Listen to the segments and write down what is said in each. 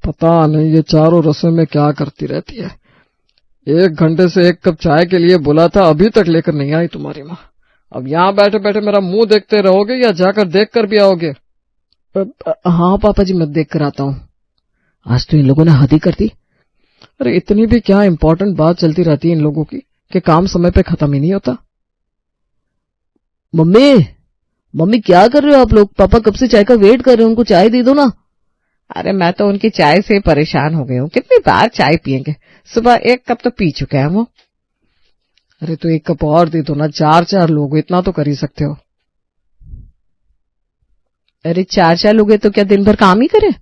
पता नहीं ये चारों रसोई में क्या करती रहती है। 1 घंटे से 1 कप चाय के लिए बोला था, अभी तक लेकर नहीं आई तुम्हारी माँ। अब यहाँ बैठे बैठे मेरा मुंह देखते रहोगे या जाकर देख कर भी आओगे? हाँ पापा जी, मैं देख कर आता हूँ। आज तो इन लोगों ने हद ही कर दी। अरे इतनी भी क्या इम्पोर्टेंट बात चलती रहती है इन लोगों की कि काम समय पे खत्म ही नहीं होता। मम्मी क्या कर रहे हो आप लोग? पापा कब से चाय का वेट कर रहे हो, उनको चाय दे दो ना। अरे मैं तो उनकी चाय से परेशान हो गई हूँ। कितनी बार चाय पियेंगे? सुबह 1 कप तो पी चुके हैं वो। अरे तो 1 कप और दे दो ना, 4 लोग, इतना तो कर ही सकते हो। अरे 4 लोग हैं तो क्या दिन भर काम ही करे?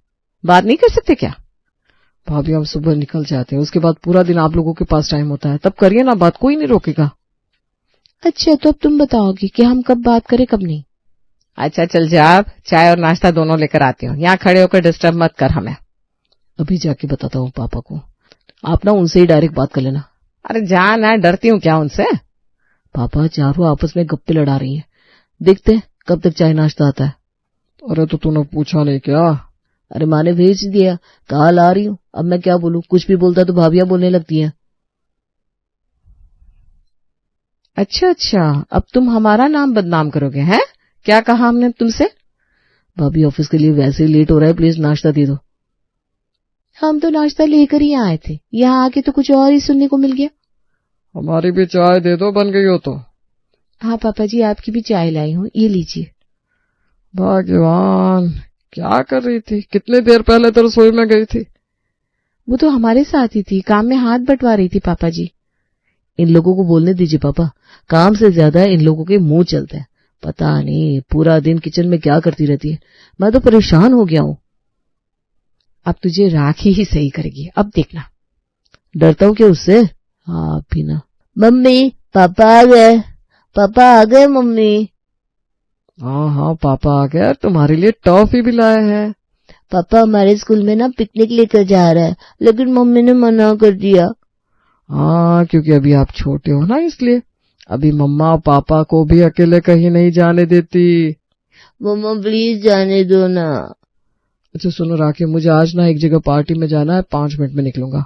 बात नहीं कर सकते क्या? भाभी हम सुबह निकल जाते हैं, उसके बाद पूरा दिन आप लोगों के पास टाइम होता है, तब करिए ना बात, कोई नहीं रोकेगा। अच्छा तो अब तुम बताओगी कि हम कब बात करें कब नहीं? अच्छा चल जा, अब चाय और नाश्ता दोनों लेकर आती हूँ। यहाँ खड़े होकर डिस्टर्ब मत कर हमें। अभी जाके बताता हूँ पापा को, आप ना उनसे ही डायरेक्ट बात कर लेना। अरे जा ना, डरती हूँ क्या उनसे? पापा चारों आपस में गप्पे लड़ा रही हैं, देखते हैं कब तक चाय नाश्ता आता है। अरे तो तूने पूछा नहीं क्या? अरे माँ ने भेज दिया, कहा ला रही हूँ, अब मैं क्या बोलूं? कुछ भी बोलता तो भाभियां बोलने लगती हैं। अच्छा, अब तुम हमारा नाम बदनाम करोगे हैं? क्या कहा हमने तुमसे? भाभी ऑफिस के लिए वैसे ही लेट हो रहा है, प्लीज नाश्ता दे दो। हम तो नाश्ता लेकर ही आए थे, यहाँ आके तो कुछ और ही सुनने को मिल गया। हमारी भी चाय दे दो, बन गई हो तो। हाँ पापा जी, आपकी भी चाय लाई हूँ, ये लीजिए। भगवान, क्या कर रही थी? कितनी देर पहले तो रसोई में गई थी। वो तो हमारे साथ ही थी, काम में हाथ बंटवा रही थी पापा जी। इन लोगों को बोलने दीजिए पापा, काम से ज्यादा इन लोगों के मुंह चलते हैं। पता नहीं पूरा दिन किचन में क्या करती रहती है, मैं तो परेशान हो गया हूँ। अब तुझे राखी ही सही करेगी, अब देखना। डरता हूँ क्या उससे? हाँ भी ना। मम्मी पापा आ गए, पापा आ गए मम्मी। हाँ पापा आ गया, तुम्हारे लिए टॉफी भी लाए हैं। पापा हमारे स्कूल में ना पिकनिक लेकर जा रहा है, लेकिन मम्मी ने मना कर दिया। हाँ क्योंकि अभी आप छोटे हो ना, इसलिए अभी मम्मा और पापा को भी अकेले कहीं नहीं जाने देती। मम्मा प्लीज जाने दो ना। अच्छा सुनो राखी, मुझे आज ना एक जगह पार्टी में जाना है, 5 मिनट में निकलूंगा।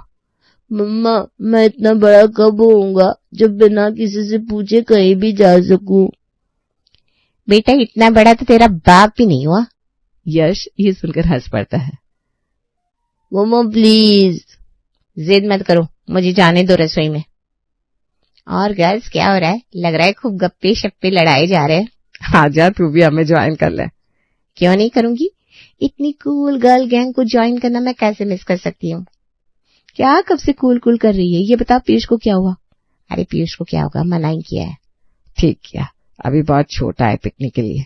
मम्मा मैं इतना बड़ा कब होऊंगा जब बिना किसी से पूछे कहीं भी जा सकूं? बेटा इतना बड़ा तो तेरा बाप भी नहीं हुआ। यश ये सुनकर हंस पड़ता है। मम्मा प्लीज। जिद मत करो, मुझे जाने दो रसोई में। और गर्ल्स क्या हो रहा है? लग रहा है खूब गप्पे शप्पे लड़ाए जा रहे हैं। आजा तू भी हमें ज्वाइन कर ले। क्यों नहीं करूंगी? इतनी कूल गर्ल गैंग को ज्वाइन करना मैं कैसे मिस कर सकती हूँ? क्या कब से कूल कूल कर रही है? ये बता पीयूष को क्या हुआ? अरे पीयूष को क्या होगा, मना ही किया है। ठीक किया, अभी बहुत छोटा है पिकनिक के लिए।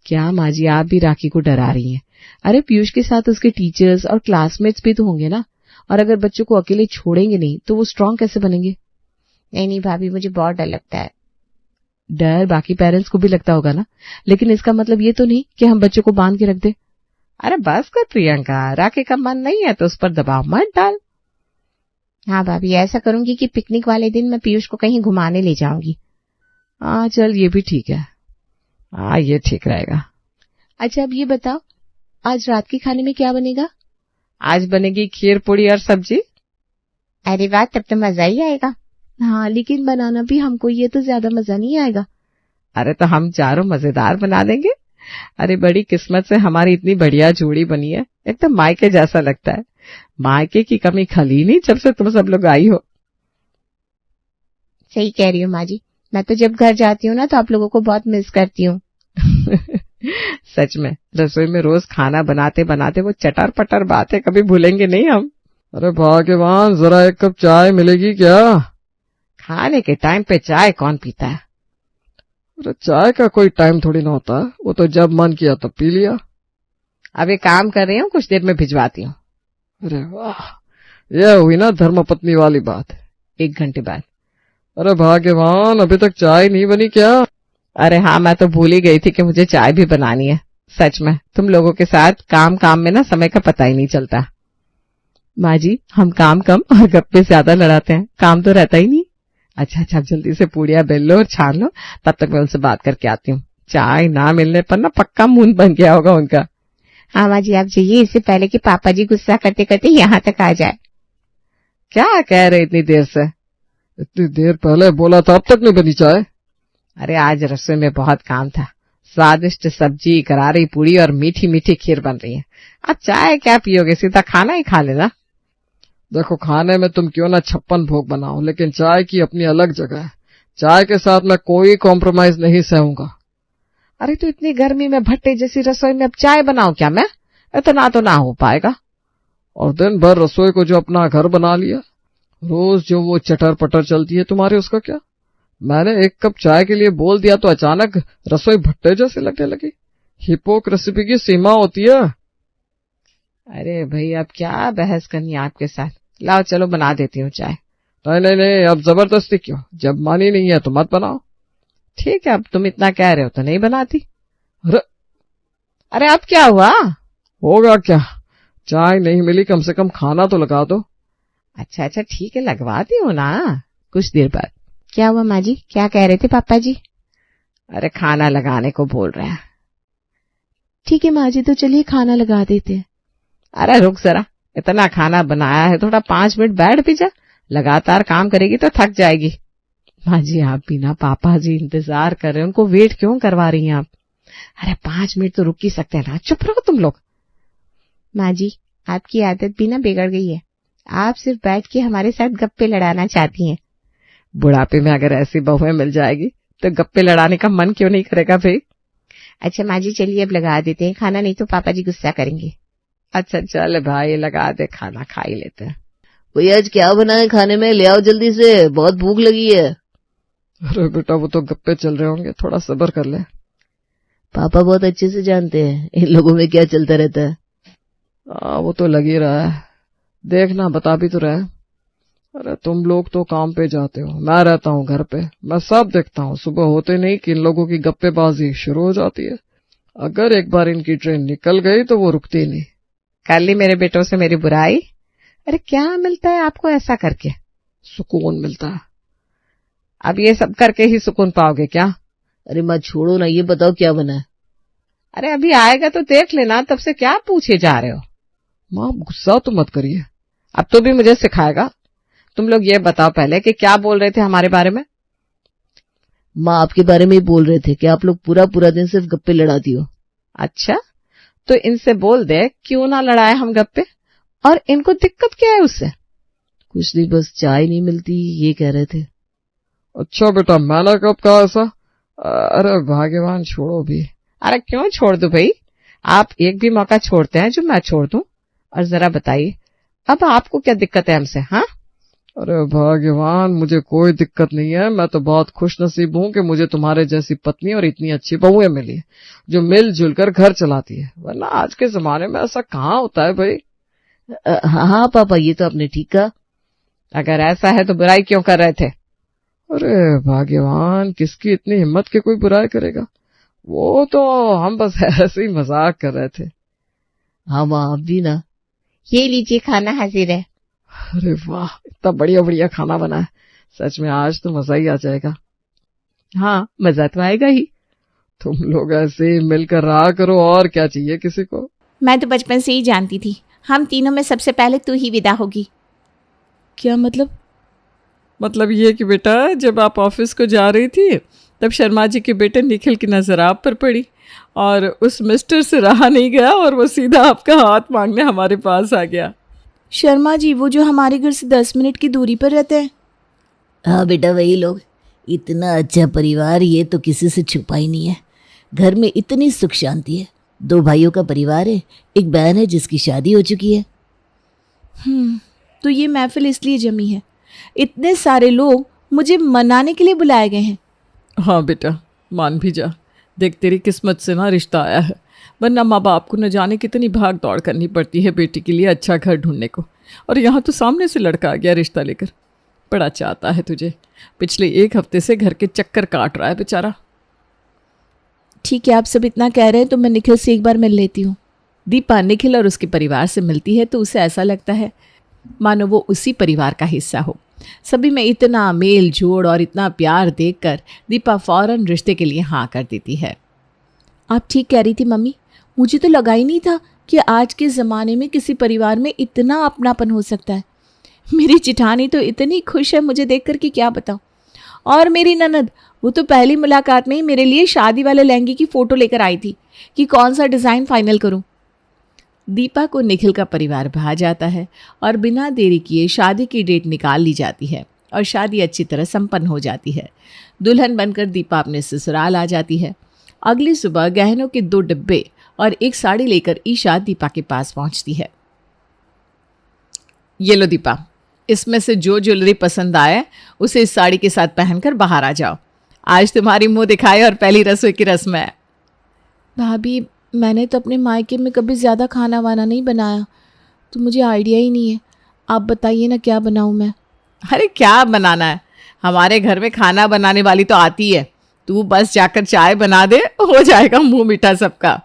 क्या माँ जी आप भी राखी को डरा रही हैं? अरे पीयूष के साथ उसके टीचर्स और क्लासमेट्स भी तो होंगे ना, और अगर बच्चों को अकेले छोड़ेंगे नहीं तो वो स्ट्रांग कैसे बनेंगे? नहीं भाभी, मुझे बहुत डर लगता है। डर बाकी पेरेंट्स को भी लगता होगा ना, लेकिन इसका मतलब ये तो नहीं कि हम बच्चों को बांध के रख दे। अरे बस कर प्रियंका, राखी का मन नहीं है तो उस पर दबाव मत डाल। हाँ भाभी, ऐसा करूंगी कि पिकनिक वाले दिन मैं पीयूष को कहीं घुमाने ले जाऊंगी। हाँ चल ये भी ठीक है। हाँ ये ठीक रहेगा। अच्छा अब ये बताओ, आज रात के खाने में क्या बनेगा? आज बनेगी खीर पूड़ी और सब्जी। अरे वाह, तब तो मजा ही आएगा। हाँ लेकिन बनाना भी हमको, ये तो ज्यादा मजा नहीं आएगा। अरे तो हम चारों मजेदार बना देंगे। अरे बड़ी किस्मत से हमारी इतनी बढ़िया जोड़ी बनी है, एकदम मायके जैसा लगता है। मायके की कमी खली नहीं जब से तुम सब लोग आई हो। सही कह रही हो माँ जी, मैं तो जब घर जाती हूँ ना तो आप लोगों को बहुत मिस करती हूँ। सच में रसोई में रोज खाना बनाते बनाते वो चटर पटर बातें कभी भूलेंगे नहीं हम। अरे भाग्यवान, जरा 1 कप चाय मिलेगी क्या? खाने के टाइम पे चाय कौन पीता है? अरे चाय का कोई टाइम थोड़ी ना होता, वो तो जब मन किया तब पी लिया। अब एक काम कर रही हूँ, कुछ देर में भिजवाती हूँ। अरे वाह, यह हुई ना धर्मपत्नी वाली बात। 1 घंटे बाद। अरे भाग्यवान, अभी तक चाय नहीं बनी क्या? अरे हाँ, मैं तो भूल ही गई थी कि मुझे चाय भी बनानी है। सच में तुम लोगों के साथ काम में ना समय का पता ही नहीं चलता। माँ जी हम काम कम और गप्पे ज्यादा लड़ाते हैं, काम तो रहता ही नहीं। अच्छा जल्दी से पूड़ियाँ बेल लो और छान लो, तब तक मैं उनसे बात करके आती हूँ। चाय ना मिलने पर ना पक्का मुंह बन गया होगा उनका। हाँ माँ जी आप जाइए, इससे पहले कि पापा जी गुस्सा करते करते यहाँ तक आ जाए। क्या कह रहे इतनी देर से? इतनी देर पहले बोला था, अब तक नहीं बनी चाय? अरे आज रसोई में बहुत काम था, स्वादिष्ट सब्जी, करारी पूड़ी और मीठी मीठी खीर बन रही है। अब चाय क्या पियोगे, सीधा खाना ही खा लेना। देखो, खाने में तुम क्यों ना 56 भोग बनाओ, लेकिन चाय की अपनी अलग जगह है। चाय के साथ मैं कोई कॉम्प्रोमाइज नहीं सहूंगा। अरे तो इतनी गर्मी में भट्टे जैसी रसोई में अब चाय बनाऊं क्या मैं? इतना तो ना हो पाएगा। और दिन भर रसोई को जो अपना घर बना लिया, रोज जो वो चटर पटर चलती है तुम्हारे, उसका क्या? मैंने 1 कप चाय के लिए बोल दिया तो अचानक रसोई भट्टे जैसे लगने लगी। हिपोक्रेसी की सीमा होती है। अरे भाई अब क्या बहस करनी है आपके साथ, लाओ चलो बना देती हूँ चाय। नहीं नहीं नहीं, अब जबरदस्ती क्यों? जब मानी नहीं है तो मत बनाओ। ठीक है, अब तुम इतना कह रहे हो तो नहीं बनाती। अरे अब क्या हुआ? होगा क्या, चाय नहीं मिली, कम से कम खाना तो लगा दो। अच्छा अच्छा ठीक है, लगवाती हूँ ना कुछ देर बाद। क्या हुआ माँ जी, क्या कह रहे थे पापा जी? अरे खाना लगाने को बोल रहे हैं। ठीक है माँ जी, तो चलिए खाना लगा देते हैं। अरे रुक जरा, इतना खाना बनाया है, थोड़ा 5 मिनट बैठ भी जा, लगातार काम करेगी तो थक जाएगी। माँ जी आप भी ना, पापा जी इंतजार कर रहे हैं, उनको वेट क्यों करवा रही हैं आप? अरे 5 मिनट तो रुक ही सकते हैं ना, चुप रहो तुम लोग। माँ जी आपकी आदत भी ना बिगड़ गई है, आप सिर्फ बैठ के हमारे साथ गप्पे लड़ाना चाहती हैं। बुढ़ापे में अगर ऐसी बहुएं मिल जाएगी तो गप्पे लड़ाने का मन क्यों नहीं करेगा भाई? अच्छा माँ जी चलिए अब लगा देते हैं खाना, नहीं तो पापा जी गुस्सा करेंगे। अच्छा चल भाई लगा दे, खाना खा ही लेते हैं। भैया आज क्या बनाए खाने में, ले आओ जल्दी से, बहुत भूख लगी है। अरे बेटा वो तो गप्पे चल रहे होंगे, थोड़ा सब्र कर ले। पापा बहुत अच्छे से जानते हैं इन लोगों में क्या चलता रहता है। वो तो लग ही रहा है, देखना बता भी तो रहे। अरे तुम लोग तो काम पे जाते हो, मैं रहता हूँ घर पे, मैं सब देखता हूँ। सुबह होते नहीं कि इन लोगों की गप्पेबाजी शुरू हो जाती है। अगर एक बार इनकी ट्रेन निकल गई तो वो रुकती नहीं। कर ली मेरे बेटों से मेरी बुराई? अरे क्या मिलता है आपको ऐसा करके? सुकून मिलता है। अब ये सब करके ही सुकून पाओगे क्या? अरे माँ छोड़ो ना, ये बताओ क्या बना है। अरे अभी आएगा तो देख लेना, तब से क्या पूछे जा रहे हो? माँ गुस्सा तो मत करिए। अब तो भी मुझे सिखाएगा? तुम लोग ये बताओ पहले कि क्या बोल रहे थे हमारे बारे में? माँ आपके बारे में ही बोल रहे थे कि आप लोग पूरा पूरा दिन सिर्फ गप्पे लड़ाती हो। अच्छा तो इनसे बोल दे क्यों ना लड़ाए हम गप्पे, और इनको दिक्कत क्या है उससे? कुछ नहीं, बस चाय नहीं मिलती ये कह रहे थे। अच्छा बेटा, मैंने कब कहा ऐसा? अरे भाग्यवान छोड़ो भी। अरे क्यों छोड़ दूं भाई, आप एक भी मौका छोड़ते हैं जो मैं छोड़ दूं? और जरा बताइए अब आपको क्या दिक्कत है हमसे? हाँ अरे भाग्यवान, मुझे कोई दिक्कत नहीं है। मैं तो बहुत खुश नसीब हूँ कि मुझे तुम्हारे जैसी पत्नी और इतनी अच्छी बहुएं मिली है जो मिलजुल कर घर चलाती है, वरना आज के जमाने में ऐसा कहाँ होता है भाई। हाँ पापा ये तो आपने ठीक कहा। अगर ऐसा है तो बुराई क्यों कर रहे थे? अरे भाग्यवान, किसकी इतनी हिम्मत के कोई बुराई करेगा? वो तो हम बस ऐसे ही मजाक कर रहे थे। हाँ माँ आप भी ना। ये लीजिए खाना हाजिर है। अरे वाह, इतना बढ़िया बढ़िया खाना बना है, सच में आज तो मजा ही आ जाएगा। हाँ मजा तो आएगा ही। तुम लोग ऐसे ही मिलकर रहा करो, और क्या चाहिए किसी को। मैं तो बचपन से ही जानती थी हम तीनों में सबसे पहले तू ही विदा होगी। क्या मतलब? मतलब ये कि बेटा जब आप ऑफिस को जा रही थी तब शर्मा जी के बेटे निखिल की नजर आप पर पड़ी और उस मिस्टर से रहा नहीं गया और वो सीधा आपका हाथ मांगने हमारे पास आ गया। शर्मा जी वो जो हमारे घर से 10 मिनट की दूरी पर रहते हैं? हाँ बेटा वही लोग। इतना अच्छा परिवार ये तो किसी से छुपा ही नहीं है। घर में इतनी सुख शांति है। 2 भाइयों का परिवार है, एक बहन है जिसकी शादी हो चुकी है। तो ये महफिल इसलिए जमी है, इतने सारे लोग मुझे मनाने के लिए बुलाए गए हैं। हाँ बेटा मान भी जा, देख तेरी किस्मत से ना रिश्ता आया है, वरना माँ बाप को न जाने कितनी भाग दौड़ करनी पड़ती है बेटी के लिए अच्छा घर ढूंढने को। और यहाँ तो सामने से लड़का आ गया रिश्ता लेकर, बड़ा चाहता है तुझे, पिछले 1 हफ्ते से घर के चक्कर काट रहा है बेचारा। ठीक है आप सब इतना कह रहे हैं तो मैं निखिल से एक बार मिल लेती हूँ। दीपा निखिल और उसके परिवार से मिलती है तो उसे ऐसा लगता है मानो वो उसी परिवार का हिस्सा हो। सभी में इतना मेल जोड़ और इतना प्यार देखकर दीपा फौरन रिश्ते के लिए हाँ कर देती है। आप ठीक कह रही थी मम्मी, मुझे तो लगा ही नहीं था कि आज के ज़माने में किसी परिवार में इतना अपनापन हो सकता है। मेरी जिठानी तो इतनी खुश है मुझे देखकर कि क्या बताऊं। और मेरी ननद, वो तो पहली मुलाकात में ही मेरे लिए शादी वाले लहंगे की फ़ोटो लेकर आई थी कि कौन सा डिज़ाइन फाइनल करूं। दीपा को निखिल का परिवार भा जाता है और बिना देरी किए शादी की डेट निकाल ली जाती है और शादी अच्छी तरह संपन्न हो जाती है। दुल्हन बनकर दीपा अपने ससुराल आ जाती है। अगली सुबह गहनों के 2 डिब्बे और एक साड़ी लेकर ईशा दीपा के पास पहुंचती है। ये लो दीपा, इसमें से जो ज्वेलरी पसंद आए उसे इस साड़ी के साथ पहनकर बाहर आ जाओ। आज तुम्हारी मुंह दिखाई और पहली रसोई की रस्म है। भाभी, मैंने तो अपने मायके में कभी ज़्यादा खाना वाना नहीं बनाया, तो मुझे आइडिया ही नहीं है। आप बताइए ना क्या बनाऊं मैं। अरे क्या बनाना है, हमारे घर में खाना बनाने वाली तो आती है। तू बस जाकर चाय बना दे, हो जाएगा मुंह मीठा सबका।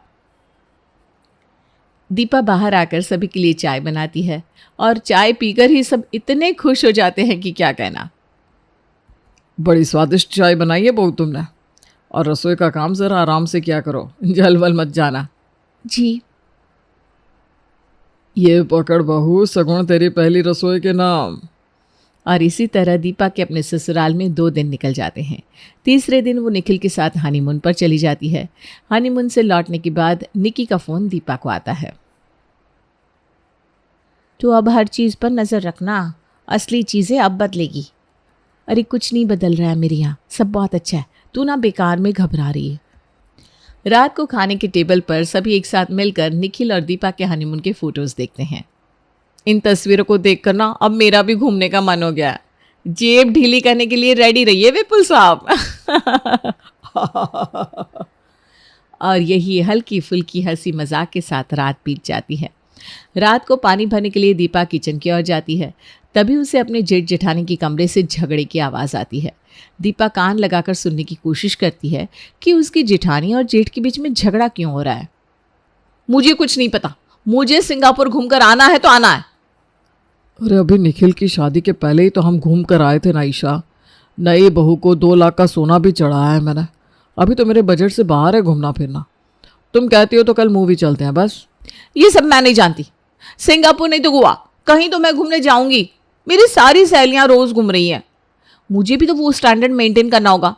दीपा बाहर आकर सभी के लिए चाय बनाती है और चाय पीकर ही सब इतने खुश हो जाते हैं कि क्या कहना। बड़ी स्वादिष्ट चाय बनाई है बहू तुमने, और रसोई का काम जरा आराम से किया करो, जलवल मत जाना। जी। ये पकड़ बहू, सगुण तेरी पहली रसोई के नाम। और इसी तरह दीपा के अपने ससुराल में 2 दिन निकल जाते हैं। तीसरे दिन वो निखिल के साथ हनीमून पर चली जाती है। हनीमून से लौटने के बाद निकी का फ़ोन दीपा को आता है। तो अब हर चीज़ पर नज़र रखना, असली चीज़ें अब बदलेगी। अरे कुछ नहीं बदल रहा है मेरे यहाँ, सब बहुत अच्छा है। तू ना बेकार में घबरा रही है। रात को खाने के टेबल पर सभी एक साथ मिलकर निखिल और दीपा के हनीमून के फोटोज़ देखते हैं। इन तस्वीरों को देखकर ना अब मेरा भी घूमने का मन हो गया। जेब ढीली करने के लिए रेडी रहिए विपुल साहब। और यही हल्की फुल्की हंसी मजाक के साथ रात बीत जाती है। रात को पानी भरने के लिए दीपा किचन की ओर जाती है। तभी उसे अपने जेठ जेठानी के कमरे से झगड़े की आवाज़ आती है। दीपा कान लगाकर सुनने की कोशिश करती है कि उसकी जेठानी और जेठ के बीच में झगड़ा क्यों हो रहा है। मुझे कुछ नहीं पता, मुझे सिंगापुर घूमकर आना है तो आना है। अरे अभी निखिल की शादी के पहले ही तो हम घूम कर आए थे ना ईशा। नई बहू को 2 लाख का सोना भी चढ़ाया है मैंने। अभी तो मेरे बजट से बाहर है घूमना फिरना। तुम कहती हो तो कल मूवी चलते हैं बस। ये सब मैं नहीं जानती। सिंगापुर नहीं तो गोवा, कहीं तो मैं घूमने जाऊंगी। मेरी सारी सहेलियां रोज घूम रही हैं, मुझे भी तो वो स्टैंडर्ड मेंटेन करना होगा।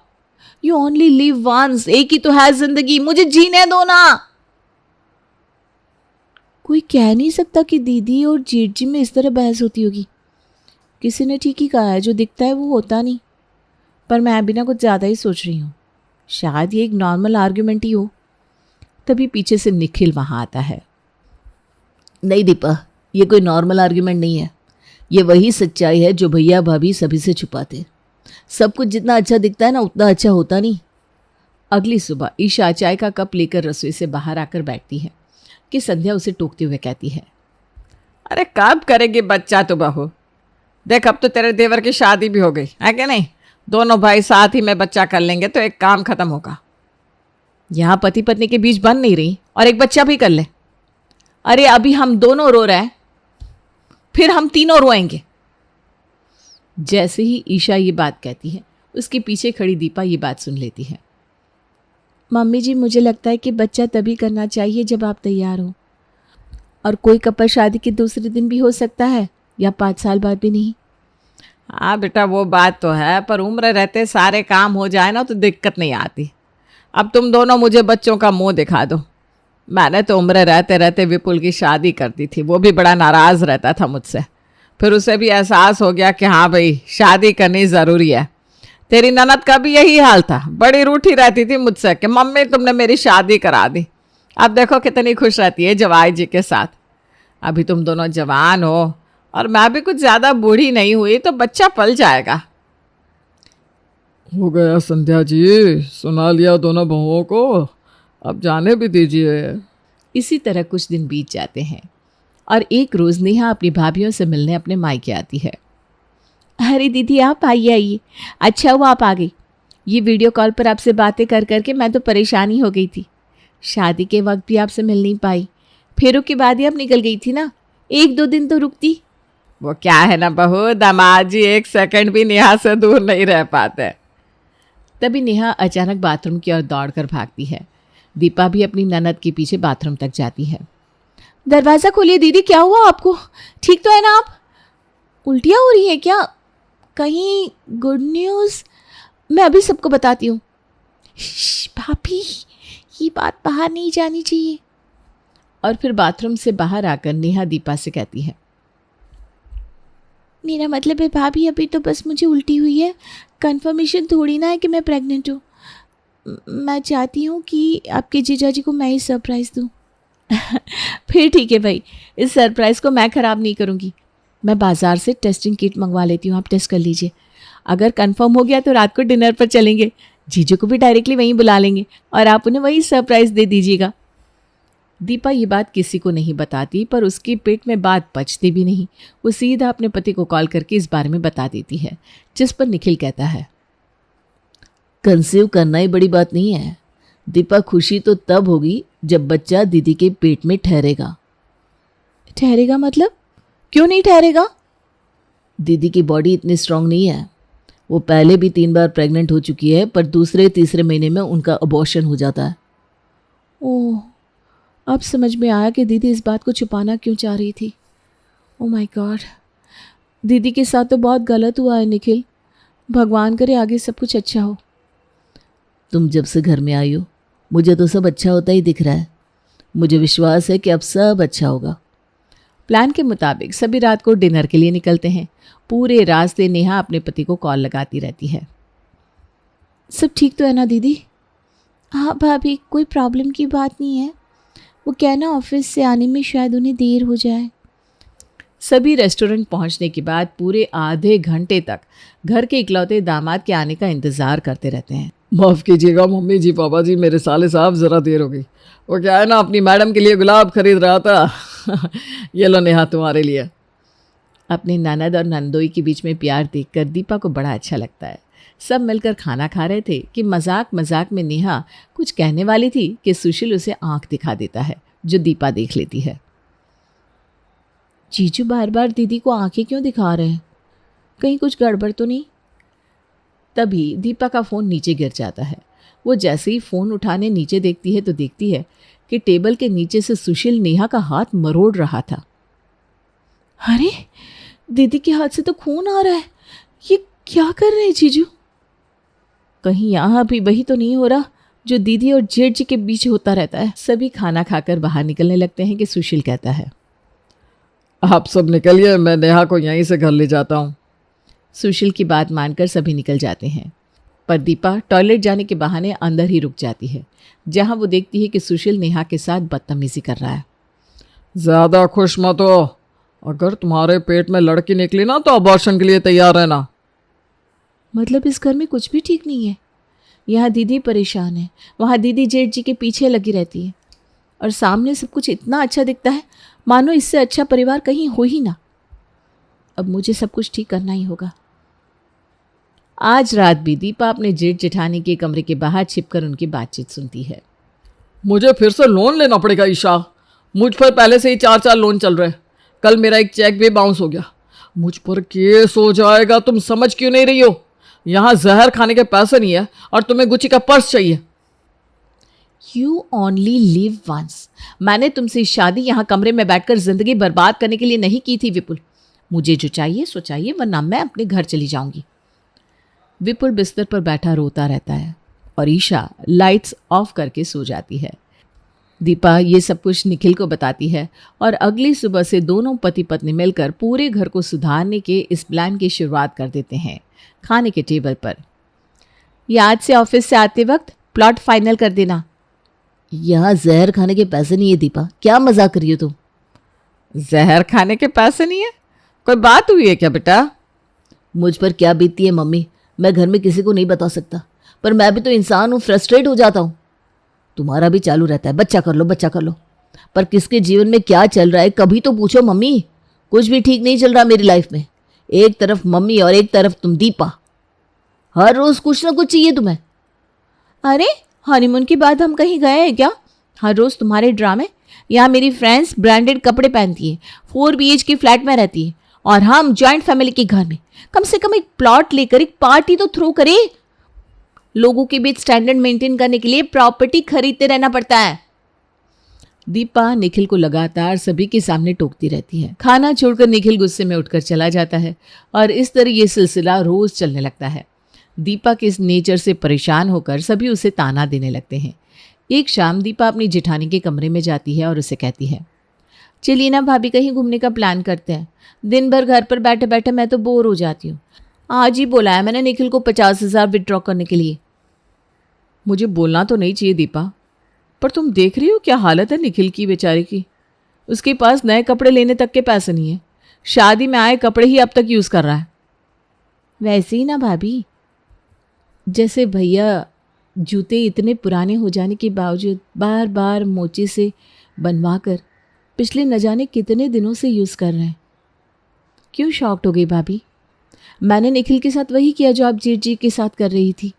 यू ओनली लिव वंस, एक ही तो है जिंदगी, मुझे जीने दो ना। कोई कह नहीं सकता कि दीदी और जेठ जी में इस तरह बहस होती होगी। किसी ने ठीक ही कहा है, जो दिखता है वो होता नहीं। पर मैं भी ना कुछ ज़्यादा ही सोच रही हूँ, शायद ये एक नॉर्मल आर्ग्यूमेंट ही हो। तभी पीछे से निखिल वहाँ आता है। नहीं दीपा, ये कोई नॉर्मल आर्ग्यूमेंट नहीं है। ये वही सच्चाई है जो भैया भाभी सभी से छुपाते। सब कुछ जितना अच्छा दिखता है ना, उतना अच्छा होता नहीं। अगली सुबह ईशा चाय का कप लेकर रसोई से बाहर आकर बैठती है कि संध्या उसे टोकते हुए कहती है, अरे कब करेगी बच्चा तो बहू? देख अब तो तेरे देवर की शादी भी हो गई है क्या नहीं? दोनों भाई साथ ही में बच्चा कर लेंगे तो एक काम खत्म होगा। यहाँ पति पत्नी के बीच बन नहीं रही और एक बच्चा भी कर ले। अरे अभी हम दोनों रो रहे हैं, फिर हम तीनों रोएंगे। जैसे ही ईशा ये बात कहती है, उसके पीछे खड़ी दीपा ये बात सुन लेती है। मम्मी जी, मुझे लगता है कि बच्चा तभी करना चाहिए जब आप तैयार हो, और कोई कपल शादी के दूसरे दिन भी हो सकता है या 5 साल बाद भी नहीं। हाँ बेटा, वो बात तो है, पर उम्र रहते सारे काम हो जाए ना तो दिक्कत नहीं आती। अब तुम दोनों मुझे बच्चों का मुंह दिखा दो। मैंने तो उम्र रहते रहते विपुल की शादी कर दी थी। वो भी बड़ा नाराज़ रहता था मुझसे। फिर उसे भी एहसास हो गया कि हाँ भाई, शादी करनी ज़रूरी है। तेरी ननद का भी यही हाल था, बड़ी रूठी रहती थी मुझसे कि मम्मी तुमने मेरी शादी करा दी। अब देखो कितनी खुश रहती है जवाई जी के साथ। अभी तुम दोनों जवान हो और मैं भी कुछ ज़्यादा बूढ़ी नहीं हुई, तो बच्चा पल जाएगा। हो गया संध्या जी, सुना लिया दोनों बहुओं को, अब जाने भी दीजिए। इसी तरह कुछ दिन बीत जाते हैं और एक रोज़ नेहा अपनी भाभीयों से मिलने अपने मायके आती है। अरे दीदी आप आइए, अच्छा हुआ आप आ गई। ये वीडियो कॉल पर आपसे बातें कर करके मैं तो परेशानी हो गई थी। शादी के वक्त भी आपसे मिल नहीं पाई, फेरों के बाद ही आप निकल गई थी ना, 1-2 दिन तो रुकती। वो क्या है ना बहू, दामाद जी 1 सेकंड भी नेहा से दूर नहीं रह पाते। तभी नेहा अचानक बाथरूम की ओर दौड़ कर भागती है। दीपा भी अपनी ननद के पीछे बाथरूम तक जाती है। दरवाजा खोलिए दीदी, क्या हुआ आपको? ठीक तो है ना आप? उल्टियाँ हो रही है क्या? कहीं गुड न्यूज़? मैं अभी सबको बताती हूँ। भाभी, ये बात बाहर नहीं जानी चाहिए। और फिर बाथरूम से बाहर आकर नेहा दीपा से कहती है, मेरा मतलब है भाभी, अभी तो बस मुझे उल्टी हुई है, कंफर्मेशन थोड़ी ना है कि मैं प्रेग्नेंट हूँ। मैं चाहती हूँ कि आपके जीजा जी को मैं ही सरप्राइज़ दूँ। फिर ठीक है भाई, इस सरप्राइज़ को मैं ख़राब नहीं करूँगी। मैं बाज़ार से टेस्टिंग किट मंगवा लेती हूँ, आप टेस्ट कर लीजिए। अगर कंफर्म हो गया तो रात को डिनर पर चलेंगे, जीजू को भी डायरेक्टली वहीं बुला लेंगे और आप उन्हें वही सरप्राइज़ दे दीजिएगा। दीपा ये बात किसी को नहीं बताती, पर उसकी पेट में बात पचती भी नहीं। वो सीधा अपने पति को कॉल करके इस बारे में बता देती है, जिस पर निखिल कहता है, कंसीव करना ही बड़ी बात नहीं है दीपा, खुशी तो तब होगी जब बच्चा दीदी के पेट में ठहरेगा। ठहरेगा मतलब? क्यों नहीं ठहरेगा? दीदी की बॉडी इतनी स्ट्रांग नहीं है। वो पहले भी 3 बार प्रेग्नेंट हो चुकी है, पर दूसरे तीसरे महीने में उनका अबॉर्शन हो जाता है। ओह, अब समझ में आया कि दीदी इस बात को छुपाना क्यों चाह रही थी। ओह माय गॉड, दीदी के साथ तो बहुत गलत हुआ है निखिल। भगवान करे आगे सब कुछ अच्छा हो। तुम जब से घर में आई हो मुझे तो सब अच्छा होता ही दिख रहा है। मुझे विश्वास है कि अब सब अच्छा होगा। प्लान के मुताबिक सभी रात को डिनर के लिए निकलते हैं। पूरे रास्ते नेहा अपने पति को कॉल लगाती रहती है। सब ठीक तो है ना दीदी? हाँ भाभी, कोई प्रॉब्लम की बात नहीं है। वो क्या ना, ऑफिस से आने में शायद उन्हें देर हो जाए। सभी रेस्टोरेंट पहुंचने के बाद पूरे आधे घंटे तक घर के इकलौते दामाद के आने का इंतज़ार करते रहते हैं। माफ़ कीजिएगा मम्मी जी, पापा जी, मेरे साले साहब ज़रा देर हो गई। वो क्या है ना, अपनी मैडम के लिए गुलाब खरीद रहा था। ये लो नेहा, तुम्हारे लिए। अपने ननद और नंदोई के बीच में प्यार देखकर दीपा को बड़ा अच्छा लगता है। सब मिलकर खाना खा रहे थे कि मजाक मजाक में नेहा कुछ कहने वाली थी कि सुशील उसे आंख दिखा देता है, जो दीपा देख लेती है। जीजू बार बार दीदी को आंखें क्यों दिखा रहे हैं? कहीं कुछ गड़बड़ तो नहीं? तभी दीपा का फ़ोन नीचे गिर जाता है। वो जैसे ही फ़ोन उठाने नीचे देखती है तो देखती है कि टेबल के नीचे से सुशील नेहा का हाथ मरोड़ रहा था। अरे, दीदी के हाथ से तो खून आ रहा है। ये क्या कर रहे हैं जीजू? कहीं यहाँ भी वही तो नहीं हो रहा जो दीदी और जेठ जी के बीच होता रहता है। सभी खाना खाकर बाहर निकलने लगते हैं कि सुशील कहता है, आप सब निकलिए, मैं नेहा को यहीं से घर ले जाता हूँ। सुशील की बात मानकर सभी निकल जाते हैं, पर दीपा टॉयलेट जाने के बहाने अंदर ही रुक जाती है, जहाँ वो देखती है कि सुशील नेहा के साथ बदतमीजी कर रहा है। ज़्यादा खुश मत हो, अगर तुम्हारे पेट में लड़की निकली ना तो अबॉर्शन के लिए तैयार रहना। मतलब इस घर में कुछ भी ठीक नहीं है। यहाँ दीदी परेशान है, वहाँ दीदी जेठ जी के पीछे लगी रहती है, और सामने सब कुछ इतना अच्छा दिखता है मानो इससे अच्छा परिवार कहीं हो ही ना। अब मुझे सब कुछ ठीक करना ही होगा। आज रात भी दीपा अपने जेठ जेठानी के कमरे के बाहर छिपकर उनकी बातचीत सुनती है। मुझे फिर से लोन लेना पड़ेगा ईशा, मुझ पर पहले से ही 4 लोन चल रहे हैं। कल मेरा एक चेक भी बाउंस हो गया, मुझ पर केस हो जाएगा। तुम समझ क्यों नहीं रही हो? यहाँ जहर खाने के पैसे नहीं है और तुम्हें गुच्ची का पर्स चाहिए। You only live once। मैंने तुमसे शादी यहाँ कमरे में बैठकर जिंदगी बर्बाद करने के लिए नहीं की थी विपुल। मुझे जो चाहिए सो चाहिए, वरना मैं अपने घर चली जाऊंगी। विपुल बिस्तर पर बैठा रोता रहता है और ईशा लाइट्स ऑफ करके सो जाती है। दीपा ये सब कुछ निखिल को बताती है और अगली सुबह से दोनों पति पत्नी मिलकर पूरे घर को सुधारने के इस प्लान की शुरुआत कर देते हैं। खाने के टेबल पर, ये आज से ऑफिस से आते वक्त प्लॉट फाइनल कर देना। यहाँ जहर खाने के पैसे नहीं है दीपा, क्या मजाक करी हो तुम? जहर खाने के पैसे नहीं है? कोई बात हुई है क्या बेटा? मुझ पर क्या बीतती है मम्मी, मैं घर में किसी को नहीं बता सकता, पर मैं भी तो इंसान हूँ, फ्रस्ट्रेट हो जाता हूँ। तुम्हारा भी चालू रहता है, बच्चा कर लो बच्चा कर लो, पर किसके जीवन में क्या चल रहा है कभी तो पूछो मम्मी। कुछ भी ठीक नहीं चल रहा मेरी लाइफ में। एक तरफ मम्मी और एक तरफ तुम दीपा, हर रोज कुछ ना कुछ चाहिए तुम्हें। अरे हनीमून के बाद हम कहीं गए हैं क्या? हर रोज तुम्हारे ड्रामे। यहाँ मेरी फ्रेंड्स ब्रांडेड कपड़े पहनती है, 4 BHK फ्लैट में रहती है, और हम जॉइंट फैमिली के घर में। कम से कम एक प्लॉट लेकर एक पार्टी तो थ्रो करे। लोगों के बीच स्टैंडर्ड मेंटेन करने के लिए प्रॉपर्टी खरीदते रहना पड़ता है। दीपा निखिल को लगातार सभी के सामने टोकती रहती है। खाना छोड़कर निखिल गुस्से में उठकर चला जाता है और इस तरह ये सिलसिला रोज चलने लगता है। दीपा के इस नेचर से परेशान होकर सभी उसे ताना देने लगते हैं। एक शाम दीपा अपनी जेठानी के कमरे में जाती है और उसे कहती है, चलिए ना भाभी, कहीं घूमने का प्लान करते हैं। दिन भर घर पर बैठे बैठे मैं तो बोर हो जाती हूँ। आज ही बुलाया मैंने निखिल को 50,000 विड्रॉ करने के लिए। मुझे बोलना तो नहीं चाहिए दीपा, पर तुम देख रही हो क्या हालत है निखिल की बेचारे की। उसके पास नए कपड़े लेने तक के पैसे नहीं है। शादी में आए कपड़े ही अब तक यूज़ कर रहा है। वैसे ही ना भाभी, जैसे भैया जूते इतने पुराने हो जाने के बावजूद बार बार मोचे से बनवा कर पिछले न जाने कितने दिनों से यूज़ कर रहे हैं। क्यों शॉक्ड हो गई भाभी? मैंने निखिल के साथ वही किया जो आप जीत जी के साथ कर रही थी।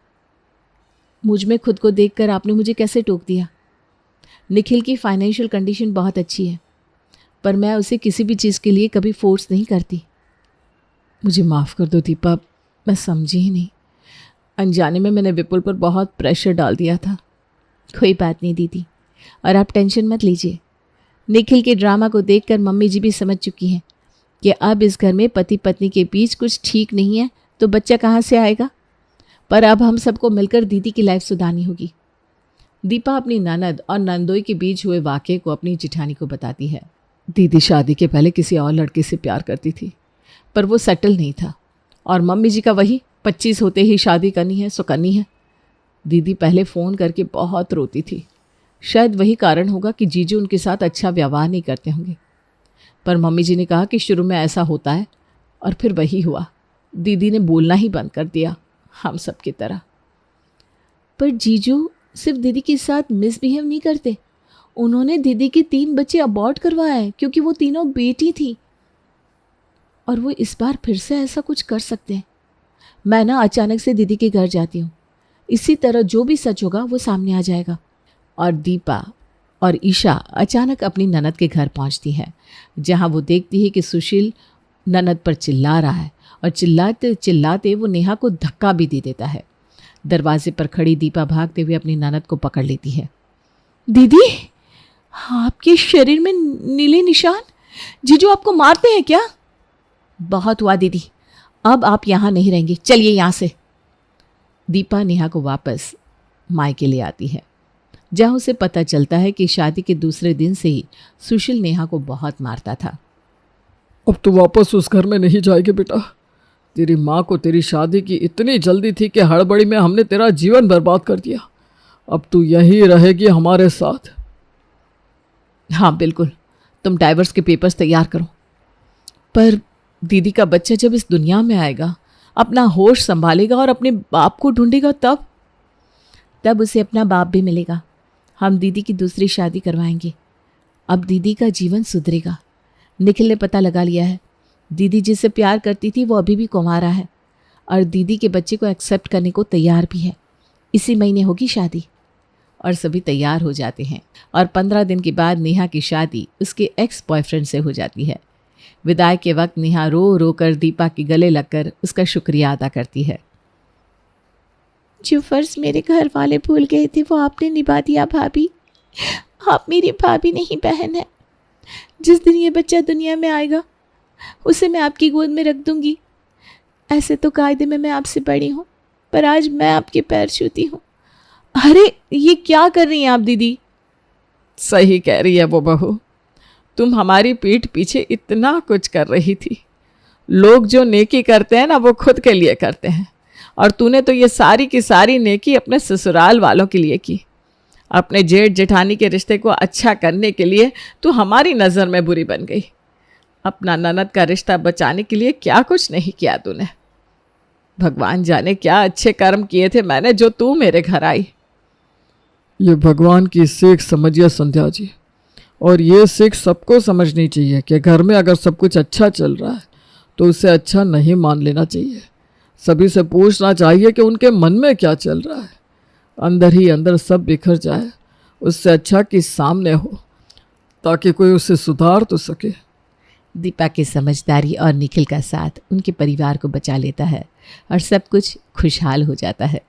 मुझ में खुद को देखकर आपने मुझे कैसे टोक दिया। निखिल की फाइनेंशियल कंडीशन बहुत अच्छी है, पर मैं उसे किसी भी चीज़ के लिए कभी फोर्स नहीं करती। मुझे माफ़ कर दो दीपा, मैं समझी ही नहीं। अनजाने में मैंने विपुल पर बहुत प्रेशर डाल दिया था। कोई बात नहीं दीदी, और आप टेंशन मत लीजिए। निखिल के ड्रामा को देखकर मम्मी जी भी समझ चुकी हैं कि अब इस घर में पति पत्नी के बीच कुछ ठीक नहीं है, तो बच्चा कहाँ से आएगा। पर अब हम सबको मिलकर दीदी की लाइफ सुधारनी होगी। दीपा अपनी ननद और नंदोई के बीच हुए वाक़ये को अपनी जिठानी को बताती है। दीदी शादी के पहले किसी और लड़के से प्यार करती थी, पर वो सेटल नहीं था, और मम्मी जी का वही 25 होते ही शादी करनी है सो करनी है। दीदी पहले फ़ोन करके बहुत रोती थी। शायद वही कारण होगा कि जीजू उनके साथ अच्छा व्यवहार नहीं करते होंगे, पर मम्मी जी ने कहा कि शुरू में ऐसा होता है, और फिर वही हुआ। दीदी ने बोलना ही बंद कर दिया, हम सब की तरह। पर जीजू सिर्फ दीदी के साथ मिसबिहेव नहीं करते, उन्होंने दीदी के 3 बच्चे अबॉर्ट करवाए क्योंकि वो तीनों बेटी थी, और वो इस बार फिर से ऐसा कुछ कर सकते हैं। मैं ना अचानक से दीदी के घर जाती हूँ, इसी तरह जो भी सच होगा वो सामने आ जाएगा। और दीपा और ईशा अचानक अपनी ननद के घर पहुँचती है, जहाँ वो देखती है कि सुशील ननद पर चिल्ला रहा है, और चिल्लाते चिल्लाते वो नेहा को धक्का भी दे देता है। दरवाजे पर खड़ी दीपा भागते हुए अपनी ननद को पकड़ लेती है। दीदी, आपके शरीर में नीले निशान, जीजू आपको मारते हैं क्या? बहुत हुआ दीदी, अब आप यहाँ नहीं रहेंगी, चलिए यहाँ से। दीपा नेहा को वापस मायके ले आती है, जहाँ उसे पता चलता है कि शादी के दूसरे दिन से ही सुशील नेहा को बहुत मारता था। अब तो वापस उस घर में नहीं जाएगी बेटा। तेरी माँ को तेरी शादी की इतनी जल्दी थी कि हड़बड़ी में हमने तेरा जीवन बर्बाद कर दिया। अब तू यहीं रहेगी हमारे साथ। हाँ बिल्कुल, तुम डाइवर्स के पेपर्स तैयार करो। पर दीदी का बच्चा जब इस दुनिया में आएगा, अपना होश संभालेगा और अपने बाप को ढूंढेगा, तब उसे अपना बाप भी मिलेगा। हम दीदी की दूसरी शादी करवाएंगे। अब दीदी का जीवन सुधरेगा। निखिल ने पता लगा लिया है, दीदी जिससे प्यार करती थी वो अभी भी कुंवारा है, और दीदी के बच्चे को एक्सेप्ट करने को तैयार भी है। इसी महीने होगी शादी। और सभी तैयार हो जाते हैं, और 15 दिन के बाद नेहा की शादी उसके एक्स बॉयफ्रेंड से हो जाती है। विदाई के वक्त नेहा रो रो कर दीपा के गले लगकर उसका शुक्रिया अदा करती है। जो फर्ज मेरे घर वाले भूल गए थे वो आपने निभा दिया भाभी। आप मेरी भाभी नहीं, बहन है। जिस दिन ये बच्चा दुनिया में आएगा उसे मैं आपकी गोद में रख दूंगी। ऐसे तो कायदे में मैं आपसे बड़ी हूँ, पर आज मैं आपके पैर छूती हूँ। अरे ये क्या कर रही हैं आप दीदी? सही कह रही है वो बहू, तुम हमारी पीठ पीछे इतना कुछ कर रही थी। लोग जो नेकी करते हैं ना वो खुद के लिए करते हैं, और तूने तो ये सारी की सारी नेकी अपने ससुराल वालों के लिए की। अपने जेठ जेठानी के रिश्ते को अच्छा करने के लिए तू हमारी नज़र में बुरी बन गई। अपना ननद का रिश्ता बचाने के लिए क्या कुछ नहीं किया तूने। भगवान जाने क्या अच्छे कर्म किए थे मैंने, जो तू मेरे घर आई। ये भगवान की सीख समझिए संध्या जी, और ये सीख सबको समझनी चाहिए कि घर में अगर सब कुछ अच्छा चल रहा है तो उसे अच्छा नहीं मान लेना चाहिए। सभी से पूछना चाहिए कि उनके मन में क्या चल रहा है। अंदर ही अंदर सब बिखर जाए, उससे अच्छा कि सामने हो, ताकि कोई उसे सुधार तो सके। दीपा की समझदारी और निखिल का साथ उनके परिवार को बचा लेता है, और सब कुछ खुशहाल हो जाता है।